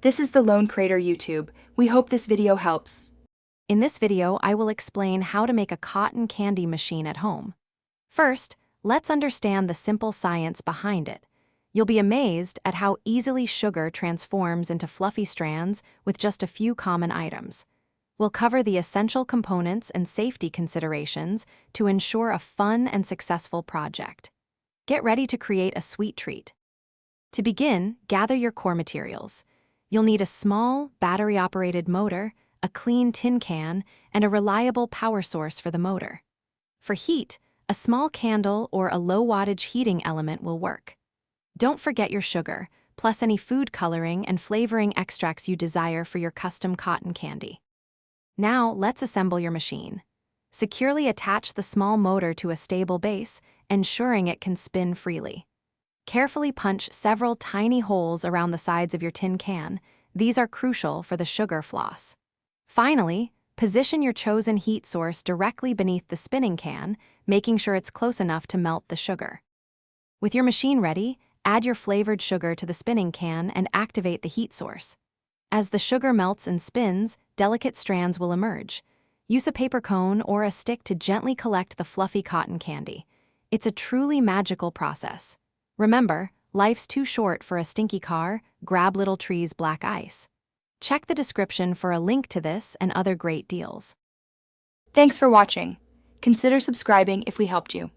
This is the Lone Crater YouTube. We hope this video helps. In this video, I will explain how to make a cotton candy machine at home. First, let's understand the simple science behind it. You'll be amazed at how easily sugar transforms into fluffy strands with just a few common items. We'll cover the essential components and safety considerations to ensure a fun and successful project. Get ready to create a sweet treat. To begin, gather your core materials. You'll need a small, battery-operated motor, a clean tin can, and a reliable power source for the motor. For heat, a small candle or a low-wattage heating element will work. Don't forget your sugar, plus any food coloring and flavoring extracts you desire for your custom cotton candy. Now, let's assemble your machine. Securely attach the small motor to a stable base, ensuring it can spin freely. Carefully punch several tiny holes around the sides of your tin can. These are crucial for the sugar floss. Finally, position your chosen heat source directly beneath the spinning can, making sure it's close enough to melt the sugar. With your machine ready, add your flavored sugar to the spinning can and activate the heat source. As the sugar melts and spins, delicate strands will emerge. Use a paper cone or a stick to gently collect the fluffy cotton candy. It's a truly magical process. Remember, life's too short for a stinky car. Grab Little Tree's black ice. Check the description for a link to this and other great deals. Thanks for watching. Consider subscribing if we helped you.